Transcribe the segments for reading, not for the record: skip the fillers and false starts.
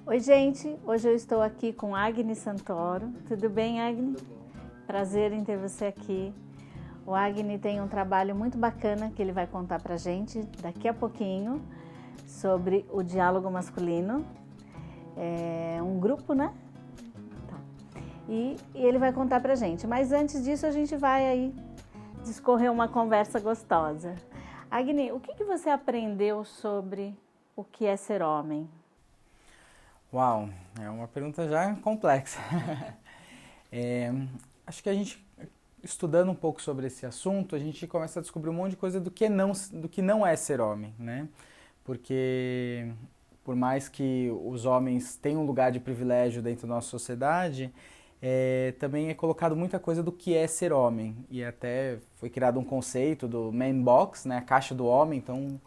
Oi, gente! Hoje eu estou aqui com Agni Santoro. Tudo bem, Agni? Tudo bom. Prazer em ter você aqui. O Agni tem um trabalho muito bacana que ele vai contar pra gente daqui a pouquinho sobre o diálogo masculino. É um grupo, né? Tá. E ele vai contar pra gente. Mas antes disso, a gente vai aí discorrer uma conversa gostosa. Agni, o que você aprendeu sobre o que é ser homem? Uau, é uma pergunta já complexa. Acho que a gente, estudando um pouco sobre esse assunto, a gente começa a descobrir um monte de coisa do que não é ser homem, né? Porque por mais que os homens tenham um lugar de privilégio dentro da nossa sociedade, também é colocado muita coisa do que é ser homem. E até foi criado um conceito do man box, né? A caixa do homem, então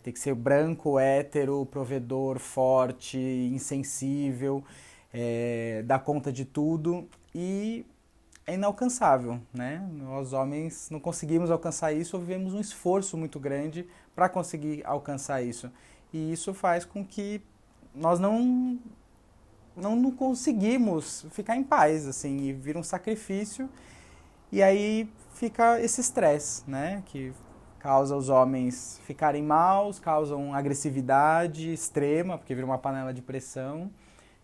tem que ser branco, hétero, provedor, forte, insensível, dá conta de tudo e é inalcançável, né? Nós homens não conseguimos alcançar isso ou vivemos um esforço muito grande para conseguir alcançar isso. E isso faz com que nós não conseguimos ficar em paz, assim, e vira um sacrifício. E aí fica esse estresse, né? Que causa os homens ficarem maus, causam agressividade extrema, porque vira uma panela de pressão.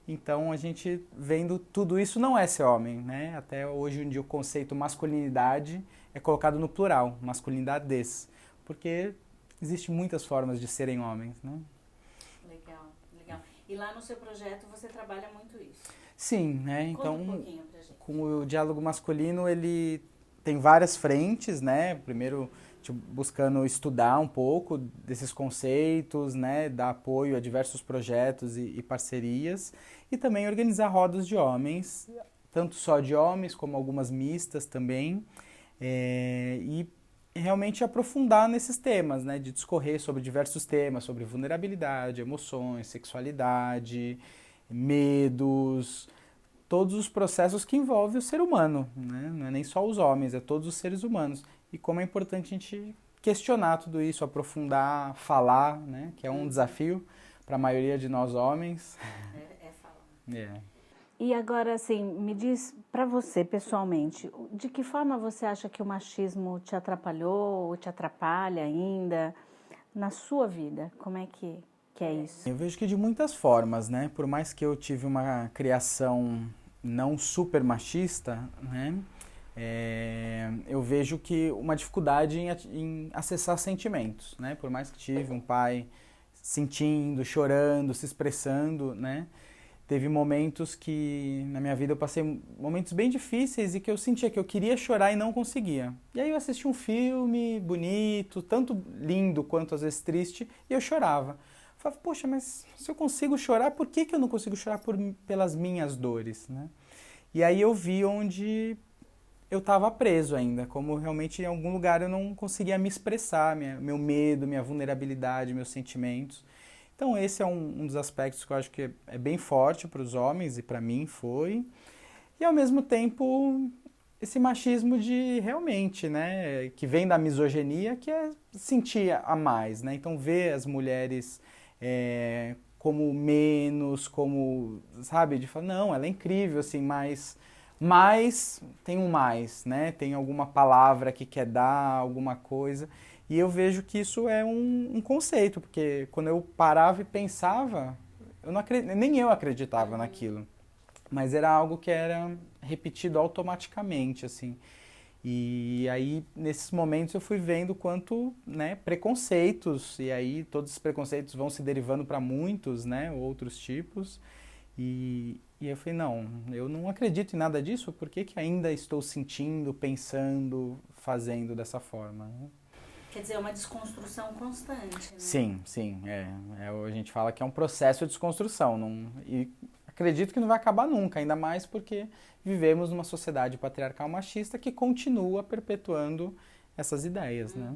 Então a gente vendo tudo isso não é ser homem, né? Até hoje em dia o conceito masculinidade é colocado no plural, masculinidades, porque existem muitas formas de serem homens, né? Legal, legal. E lá no seu projeto você trabalha muito isso? Sim, né? Conta um Então, pouquinho pra gente. com o diálogo masculino, ele tem várias frentes, né? Primeiro, tipo, buscando estudar um pouco desses conceitos, né? Dar apoio a diversos projetos e parcerias. E também organizar rodas de homens, tanto só de homens, como algumas mistas também. E realmente aprofundar nesses temas, né? De discorrer sobre diversos temas, sobre vulnerabilidade, emoções, sexualidade, medos, todos os processos que envolvem o ser humano, né? Não é nem só os homens, é todos os seres humanos. E como é importante a gente questionar tudo isso, aprofundar, falar, né? Que é um desafio para a maioria de nós homens. É falar. É. E agora, assim, me diz pra você pessoalmente, de que forma você acha que o machismo te atrapalhou ou te atrapalha ainda na sua vida? Como é que é isso? Eu vejo que de muitas formas, né? Por mais que eu tive uma criação não super machista, né? Eu vejo que uma dificuldade em acessar sentimentos, né? Por mais que tive um pai sentindo, chorando, se expressando, né? Teve momentos que na minha vida eu passei momentos bem difíceis e que eu sentia que eu queria chorar e não conseguia. E aí eu assisti um filme bonito, tanto lindo quanto às vezes triste, e eu chorava. Eu falava, poxa, mas se eu consigo chorar, por que eu não consigo chorar pelas minhas dores, né? E aí eu vi onde eu estava preso ainda, como realmente em algum lugar eu não conseguia me expressar, meu medo, minha vulnerabilidade, meus sentimentos. Então esse é um dos aspectos que eu acho que é bem forte para os homens e para mim foi. E ao mesmo tempo esse machismo de realmente, né, que vem da misoginia, que é sentir a mais, né? Então ver as mulheres como menos, como, sabe, de falar, não, ela é incrível, assim, mas tem um mais, né? Tem alguma palavra que quer dar, alguma coisa. E eu vejo que isso é um conceito, porque quando eu parava e pensava, eu não nem eu acreditava naquilo. Mas era algo que era repetido automaticamente, assim. E aí, nesses momentos, eu fui vendo quanto, né, preconceitos, e aí todos os preconceitos vão se derivando para muitos, né, outros tipos. E eu falei, não, eu não acredito em nada disso, por que que ainda estou sentindo, pensando, fazendo dessa forma, né? Quer dizer, é uma desconstrução constante, né? Sim, sim, a gente fala que é um processo de desconstrução, e acredito que não vai acabar nunca, ainda mais porque vivemos numa sociedade patriarcal machista que continua perpetuando essas ideias, né?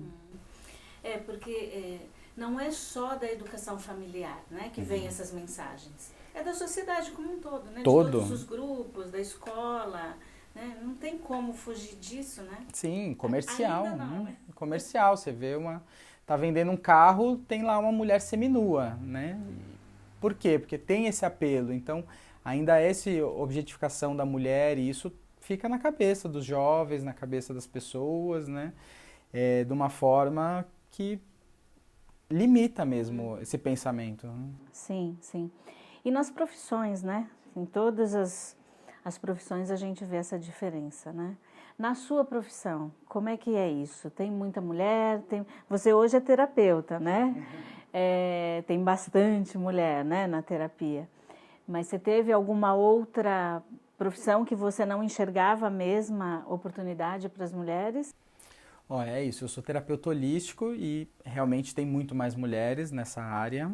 Porque não é só da educação familiar, né, que vem essas mensagens. É da sociedade como um todo, né? De Todo. todos os grupos, da escola, né? Não tem como fugir disso, né? Sim, comercial, Ainda não, né? comercial, você vê tá vendendo um carro, tem lá uma mulher seminua, né? Por quê? Porque tem esse apelo. Então, ainda há essa objetificação da mulher e isso fica na cabeça dos jovens, na cabeça das pessoas, né? De uma forma que limita mesmo esse pensamento. Né? Sim, sim. E nas profissões, né? Em todas as profissões a gente vê essa diferença, né? Na sua profissão, como é que é isso? Tem muita mulher? Você hoje é terapeuta, né? Tem bastante mulher, né, na terapia. Mas você teve alguma outra profissão que você não enxergava a mesma oportunidade para as mulheres? Olha, é isso. Eu sou terapeuta holístico e realmente tem muito mais mulheres nessa área.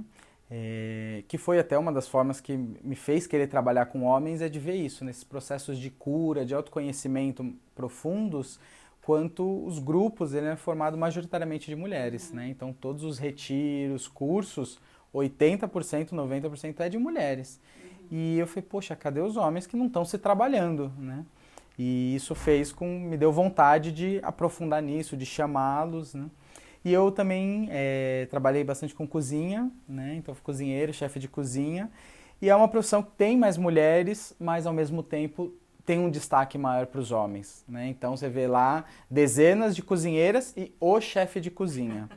Que foi até uma das formas que me fez querer trabalhar com homens, é de ver isso, nesses processos de cura, de autoconhecimento profundos, quanto os grupos, ele é formado majoritariamente de mulheres, né? Então todos os retiros, cursos, 80%, 90% é de mulheres. E eu falei, poxa, cadê os homens que não estão se trabalhando, né? E isso me deu vontade de aprofundar nisso, de chamá-los, né? E eu também trabalhei bastante com cozinha, né? Então fui cozinheiro, chefe de cozinha. E é uma profissão que tem mais mulheres, mas ao mesmo tempo tem um destaque maior para os homens, né? Então você vê lá dezenas de cozinheiras e o chefe de cozinha.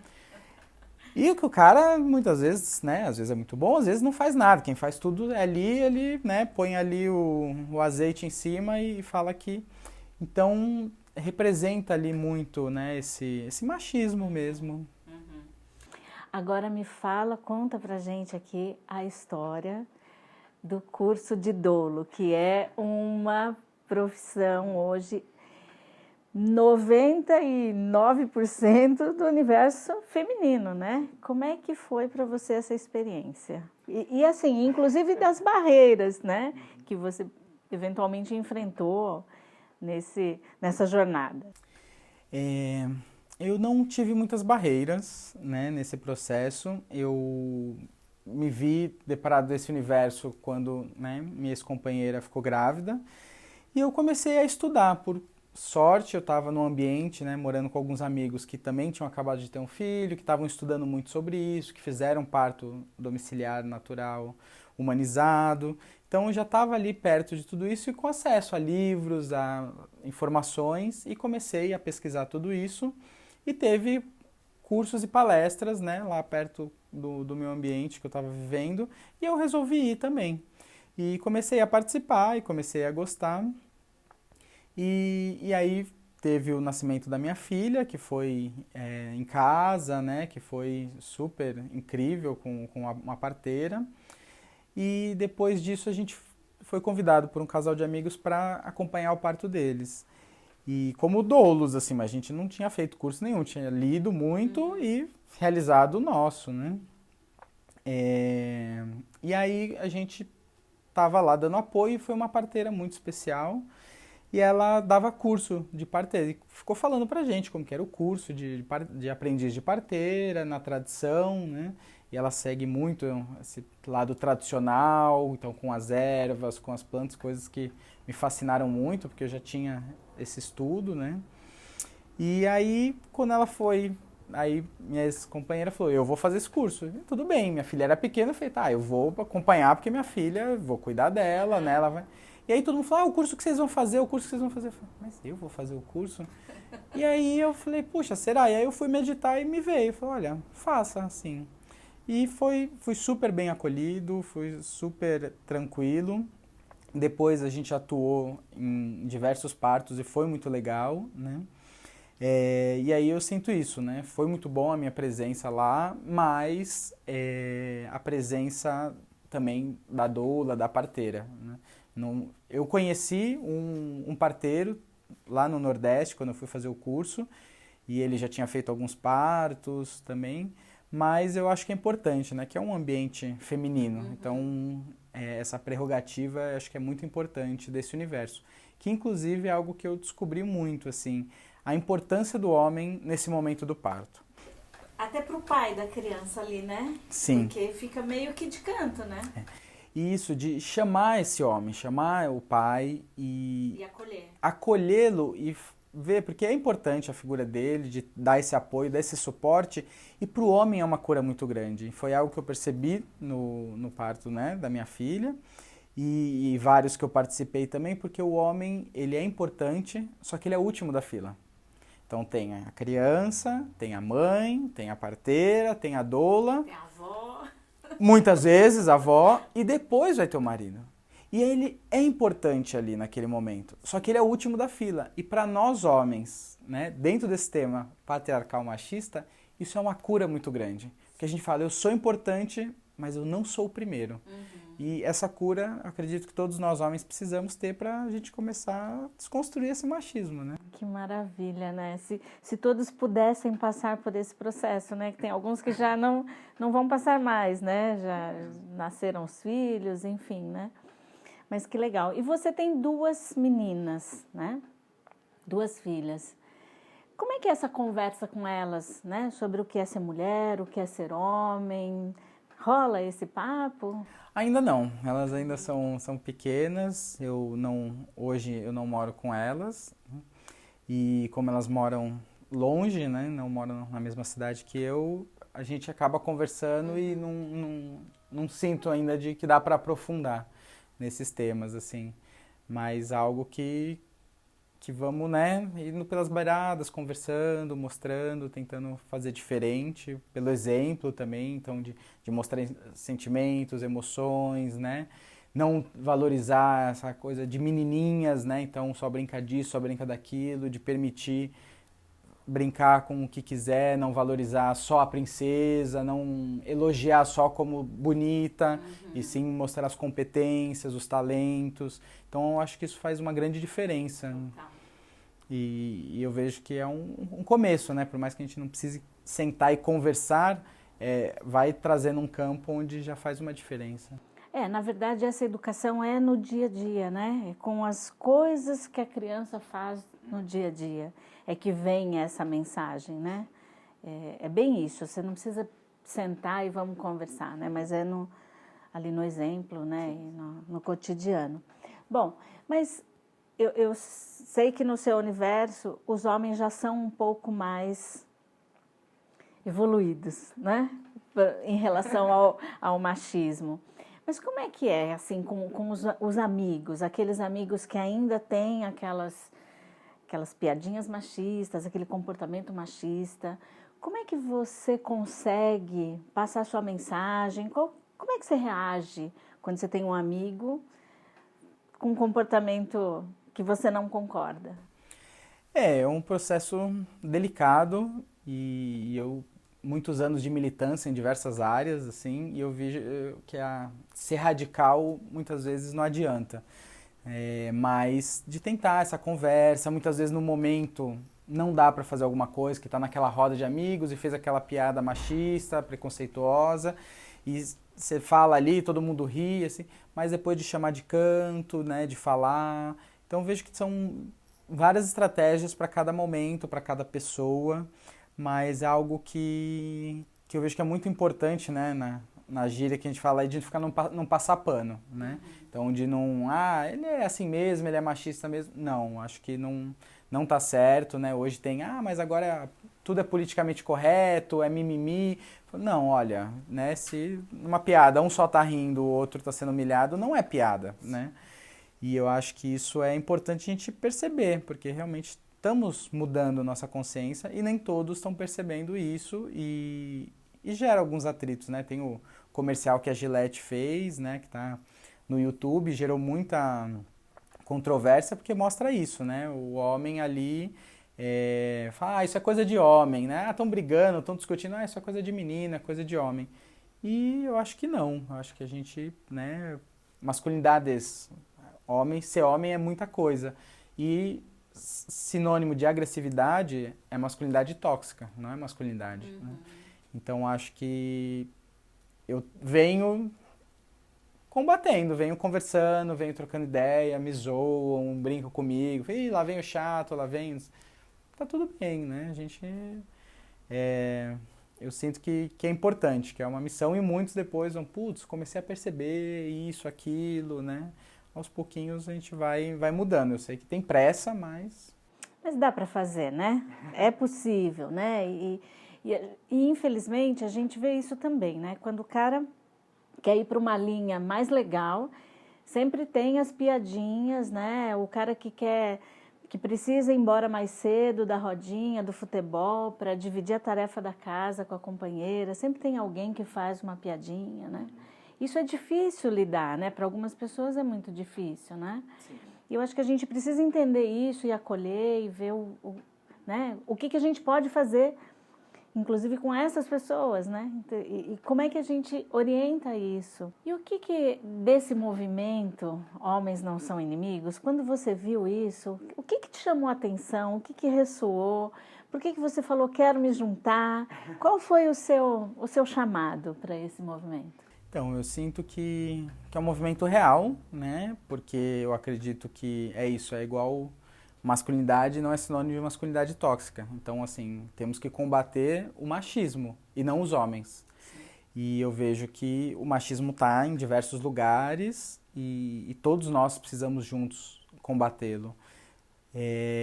E o que o cara, muitas vezes, né? Às vezes é muito bom, às vezes não faz nada. Quem faz tudo é ali, ele, né, põe ali o azeite em cima e fala que... Então... representa ali muito, né, esse machismo mesmo. Agora me fala, conta pra gente aqui a história do curso de dolo, que é uma profissão hoje 99% do universo feminino, né? Como é que foi para você essa experiência? E assim, inclusive das barreiras, né, que você eventualmente enfrentou nessa jornada? Eu não tive muitas barreiras, né, nesse processo. Eu me vi deparado desse universo quando, né, minha ex-companheira ficou grávida. E eu comecei a estudar. Por sorte, eu estava num ambiente, né, morando com alguns amigos que também tinham acabado de ter um filho, que estavam estudando muito sobre isso, que fizeram parto domiciliar natural humanizado. Então eu já estava ali perto de tudo isso e com acesso a livros, a informações, e comecei a pesquisar tudo isso e teve cursos e palestras, né, lá perto do meu ambiente que eu estava vivendo, e eu resolvi ir também. E comecei a participar e comecei a gostar. E aí teve o nascimento da minha filha, que foi em casa, né, que foi super incrível com uma parteira. E depois disso a gente foi convidado por um casal de amigos para acompanhar o parto deles. E como doulos, assim, mas a gente não tinha feito curso nenhum, tinha lido muito e realizado o nosso, né? E aí a gente estava lá dando apoio e foi uma parteira muito especial. E ela dava curso de parteira e ficou falando pra gente como que era o curso de aprendiz de parteira, na tradição, né? E ela segue muito esse lado tradicional, então com as ervas, com as plantas, coisas que me fascinaram muito, porque eu já tinha esse estudo, né? E aí, quando ela foi, aí minha ex-companheira falou, eu vou fazer esse curso. E, tudo bem, minha filha era pequena, eu falei, tá, eu vou acompanhar porque minha filha, vou cuidar dela, né? Ela vai... E aí todo mundo falou, o curso que vocês vão fazer, o curso que vocês vão fazer. Eu falei, mas eu vou fazer o curso? E aí eu falei, puxa, será? E aí eu fui meditar e me veio. Eu falei, olha, faça assim. E fui super bem acolhido, fui super tranquilo. Depois a gente atuou em diversos partos e foi muito legal, né? E aí eu sinto isso, né? Foi muito bom a minha presença lá, mas a presença também da doula, da parteira, né? Eu conheci um parteiro lá no Nordeste, quando eu fui fazer o curso, e ele já tinha feito alguns partos também, mas eu acho que é importante, né? Que é um ambiente feminino, então essa prerrogativa eu acho que é muito importante desse universo, que inclusive é algo que eu descobri muito, assim, a importância do homem nesse momento do parto. Até pro pai da criança ali, né? Sim. Porque fica meio que de canto, né? Isso, de chamar esse homem, chamar o pai e acolher. Acolhê-lo e ver, porque é importante a figura dele, de dar esse apoio, dar esse suporte, e para o homem é uma cura muito grande. Foi algo que eu percebi no parto, né, da minha filha, e vários que eu participei também, porque o homem, ele é importante, só que ele é o último da fila. Então tem a criança, tem a mãe, tem a parteira, tem a doula. Tem a avó. Muitas vezes a avó, e depois vai ter o marido. E ele é importante ali naquele momento, só que ele é o último da fila. E para nós homens, né, dentro desse tema patriarcal machista, isso é uma cura muito grande. Porque a gente fala, eu sou importante, mas eu não sou o primeiro. E essa cura, eu acredito que todos nós homens precisamos ter para a gente começar a desconstruir esse machismo, né? Que maravilha, né? Se todos pudessem passar por esse processo, né? Que tem alguns que já não vão passar mais, né? Já nasceram os filhos, enfim, né? Mas que legal. E você tem 2 meninas, né? 2 filhas. Como é que é essa conversa com elas, né? Sobre o que é ser mulher, o que é ser homem? Rola esse papo? Ainda não, elas ainda são pequenas, hoje eu não moro com elas, e como elas moram longe, né, não moram na mesma cidade que eu, a gente acaba conversando e não sinto ainda de que dá para aprofundar nesses temas, assim, mas algo que vamos, né, indo pelas beiradas, conversando, mostrando, tentando fazer diferente, pelo exemplo também, então de mostrar sentimentos, emoções, né, não valorizar essa coisa de menininhas, né, então só brinca disso, só brinca daquilo, de permitir brincar com o que quiser, não valorizar só a princesa, não elogiar só como bonita, e sim mostrar as competências, os talentos. Então eu acho que isso faz uma grande diferença. E eu vejo que é um começo, né? Por mais que a gente não precise sentar e conversar, vai trazendo um campo onde já faz uma diferença. Na verdade, essa educação é no dia a dia, né? É com as coisas que a criança faz no dia a dia. É que vem essa mensagem, né? É bem isso, você não precisa sentar e vamos conversar, né? Mas ali no exemplo, né? E no cotidiano. Bom, mas eu sei que no seu universo os homens já são um pouco mais evoluídos, né? Em relação ao machismo. Mas como é que é, assim, com os amigos, aqueles amigos que ainda têm aquelas piadinhas machistas, aquele comportamento machista? Como é que você consegue passar a sua mensagem? Como é que você reage quando você tem um amigo com um comportamento que você não concorda? É um processo delicado e eu muitos anos de militância em diversas áreas, assim, e eu vejo que ser radical muitas vezes não adianta. Mas de tentar essa conversa, muitas vezes no momento não dá para fazer alguma coisa, que está naquela roda de amigos e fez aquela piada machista, preconceituosa, e você fala ali, todo mundo ri, assim, mas depois de chamar de canto, né, de falar. Então eu vejo que são várias estratégias para cada momento, para cada pessoa, mas é algo que eu vejo que é muito importante, né, na gíria que a gente fala aí, de ficar não passar pano, né? Então, de não, ele é assim mesmo, ele é machista mesmo. Não, acho que não tá certo, né? Hoje tem, mas agora tudo é politicamente correto, é mimimi. Não, olha, né, se numa piada um só tá rindo, o outro tá sendo humilhado, não é piada, né? E eu acho que isso é importante a gente perceber, porque realmente estamos mudando nossa consciência e nem todos estão percebendo isso e gera alguns atritos, né? Tem o comercial que a Gillette fez, né, que tá no YouTube, gerou muita controvérsia porque mostra isso, né? O homem ali fala, isso é coisa de homem, né? Estão brigando, estão discutindo, isso é coisa de menina, coisa de homem. E eu acho que não, eu acho que a gente, né, masculinidades, ser homem é muita coisa. E sinônimo de agressividade é masculinidade tóxica, não é masculinidade, né? Então acho que eu venho combatendo, venho conversando, venho trocando ideia, me zoam, brincam comigo, lá vem o chato, lá vem... Tá tudo bem, né? A gente... eu sinto que é importante, que é uma missão, e muitos depois vão, comecei a perceber isso, aquilo, né? Aos pouquinhos a gente vai mudando. Eu sei que tem pressa, mas... Mas dá para fazer, né? É possível, né? E infelizmente a gente vê isso também, né? Quando o cara quer ir para uma linha mais legal, sempre tem as piadinhas, né? O cara que precisa ir embora mais cedo da rodinha, do futebol, para dividir a tarefa da casa com a companheira, sempre tem alguém que faz uma piadinha, né? Isso é difícil lidar, né? Para algumas pessoas é muito difícil, né? Sim. E eu acho que a gente precisa entender isso e acolher e ver né? O que a gente pode fazer, inclusive com essas pessoas, né? E como é que a gente orienta isso? E o que desse movimento Homens Não São Inimigos, quando você viu isso, o que te chamou a atenção? O que ressoou? Por que você falou, quero me juntar? Qual foi o seu chamado para esse movimento? Então, eu sinto que é um movimento real, né? Porque eu acredito que é isso, é igual masculinidade não é sinônimo de masculinidade tóxica. Então, assim, temos que combater o machismo e não os homens. Sim. E eu vejo que o machismo está em diversos lugares e todos nós precisamos juntos combatê-lo.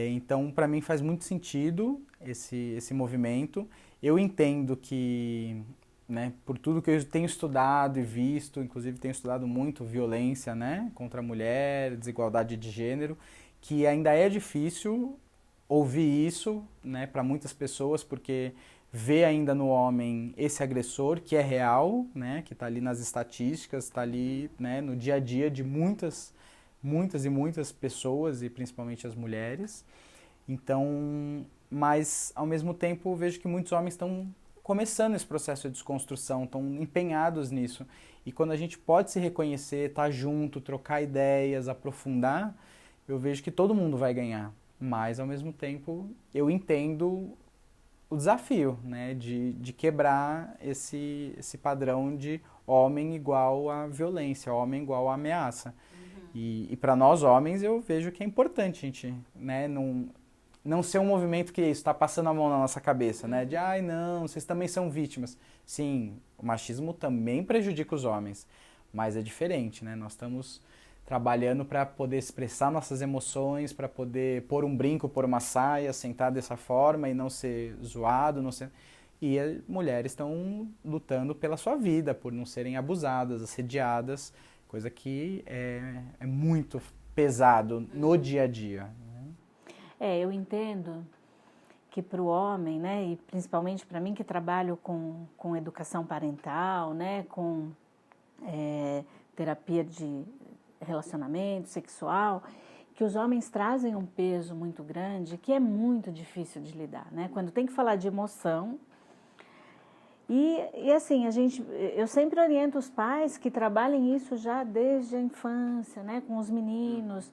Então, para mim faz muito sentido esse movimento. Eu entendo que, né, por tudo que eu tenho estudado e visto, inclusive tenho estudado muito violência, né, contra a mulher, desigualdade de gênero, que ainda é difícil ouvir isso, né, para muitas pessoas, porque vê ainda no homem esse agressor que é real, né, que está ali nas estatísticas, está ali, né, no dia a dia de muitas e muitas pessoas, e principalmente as mulheres. Então, mas ao mesmo tempo vejo que muitos homens estão começando esse processo de desconstrução, estão empenhados nisso. E quando a gente pode se reconhecer, estar junto, trocar ideias, aprofundar, eu vejo que todo mundo vai ganhar. Mas, ao mesmo tempo, eu entendo o desafio, né, de quebrar esse padrão de homem igual a violência, homem igual a ameaça. E para nós homens, eu vejo que é importante a gente, né, não ser um movimento que está passando a mão na nossa cabeça, né? De, ai, não, vocês também são vítimas. Sim, o machismo também prejudica os homens, mas é diferente, né? Nós estamos trabalhando para poder expressar nossas emoções, para poder pôr um brinco, pôr uma saia, sentar dessa forma e não ser zoado, não ser... E as mulheres estão lutando pela sua vida, por não serem abusadas, assediadas, coisa que é muito pesado no dia a dia. Eu entendo que para o homem, né, e principalmente para mim que trabalho com educação parental, né, com terapia de relacionamento sexual, que os homens trazem um peso muito grande que é muito difícil de lidar, né? Quando tem que falar de emoção. E assim, eu sempre oriento os pais que trabalhem isso já desde a infância, né, com os meninos.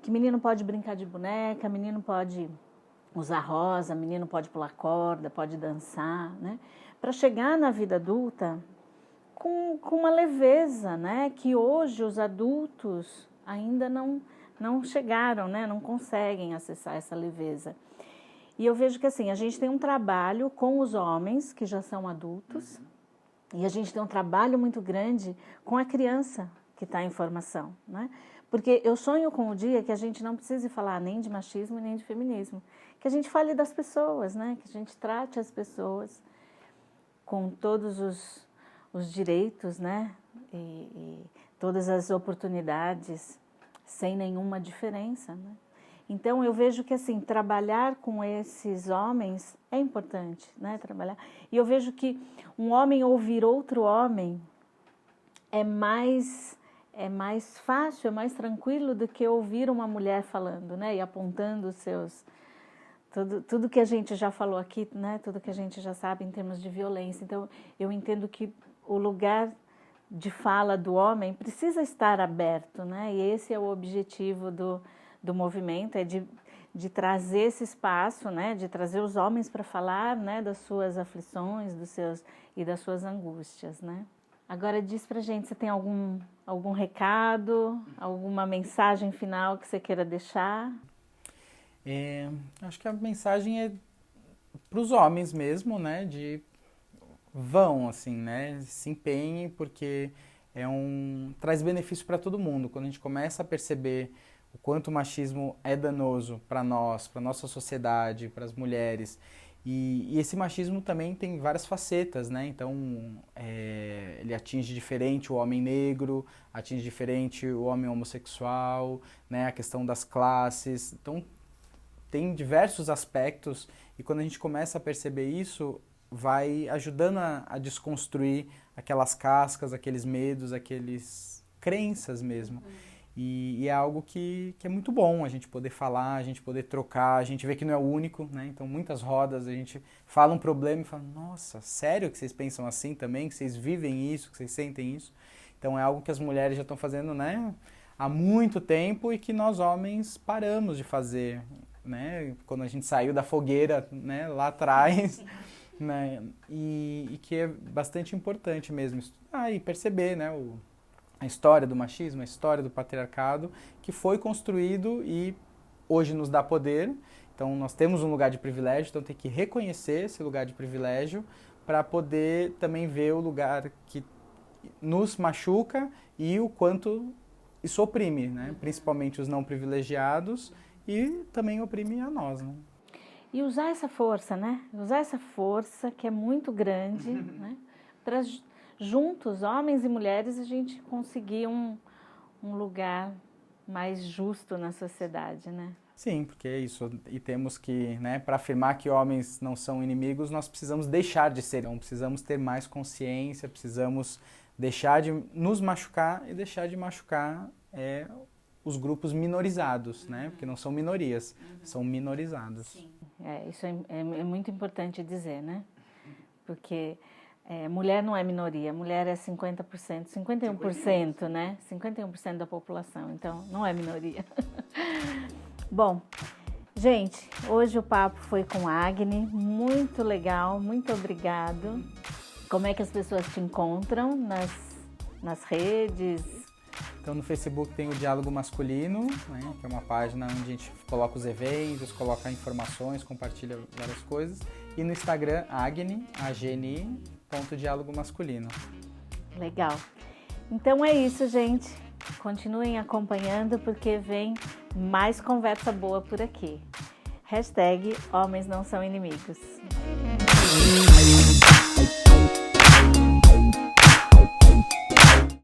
Que menino pode brincar de boneca, menino pode usar rosa, menino pode pular corda, pode dançar, né? Para chegar na vida adulta com uma leveza, né? Que hoje os adultos ainda não chegaram, né? Não conseguem acessar essa leveza. E eu vejo que assim, a gente tem um trabalho com os homens que já são adultos e a gente tem um trabalho muito grande com a criança que está em formação, né? Porque eu sonho com o dia que a gente não precise falar nem de machismo nem de feminismo, que a gente fale das pessoas, né? Que a gente trate as pessoas com todos os direitos, né? E todas as oportunidades sem nenhuma diferença, né? Então eu vejo que assim, trabalhar com esses homens é importante, né? Trabalhar. E eu vejo que um homem ouvir outro homem é mais fácil, é mais tranquilo do que ouvir uma mulher falando, né? E apontando os seus... Tudo que a gente já falou aqui, né? Tudo que a gente já sabe em termos de violência. Então, eu entendo que o lugar de fala do homem precisa estar aberto, né? E esse é o objetivo do movimento, é de trazer esse espaço, né? De trazer os homens para falar, né? Das suas aflições, e das suas angústias, né? Agora diz pra gente, você tem algum recado, alguma mensagem final que você queira deixar? Acho que a mensagem é para os homens mesmo, né? Vão, assim, né? Se empenhem, porque traz benefício para todo mundo. Quando a gente começa a perceber o quanto o machismo é danoso para nós, para nossa sociedade, para as mulheres. E esse machismo também tem várias facetas, né? Então, ele atinge diferente o homem negro, atinge diferente o homem homossexual, né? A questão das classes. Então, tem diversos aspectos e quando a gente começa a perceber isso, vai ajudando a desconstruir aquelas cascas, aqueles medos, aqueles crenças mesmo. E é algo que é muito bom a gente poder falar, a gente poder trocar, a gente vê que não é o único, né? Então, muitas rodas, a gente fala um problema e fala, nossa, sério que vocês pensam assim também? Que vocês vivem isso, que vocês sentem isso? Então, é algo que as mulheres já estão fazendo, né, há muito tempo e que nós homens paramos de fazer, né? Quando a gente saiu da fogueira, né, lá atrás, né? E que é bastante importante mesmo estudar e perceber, né, a história do machismo, a história do patriarcado, que foi construído e hoje nos dá poder. Então, nós temos um lugar de privilégio, então tem que reconhecer esse lugar de privilégio para poder também ver o lugar que nos machuca e o quanto isso oprime, né? Principalmente os não privilegiados e também oprime a nós, né? E usar essa força, né? Usar essa força que é muito grande, né? Para juntos, homens e mulheres, a gente conseguir um lugar mais justo na sociedade, né? Sim, porque é isso. E temos que, né, para afirmar que homens não são inimigos, nós precisamos deixar de ser. Então, precisamos ter mais consciência, precisamos deixar de nos machucar e deixar de machucar os grupos minorizados, né? Porque não são minorias, são minorizados. Sim. Isso é muito importante dizer, né? Porque mulher não é minoria, mulher é 50%, 51%, né? 51% da população, então não é minoria. Bom, gente, hoje o papo foi com a Agni, muito legal, muito obrigado. Como é que as pessoas te encontram nas redes? Então no Facebook tem o Diálogo Masculino, né, que é uma página onde a gente coloca os eventos, coloca informações, compartilha várias coisas. E no Instagram, agni.diálogo masculino. Legal. Então é isso, gente. Continuem acompanhando porque vem mais conversa boa por aqui. #Homens não são inimigos.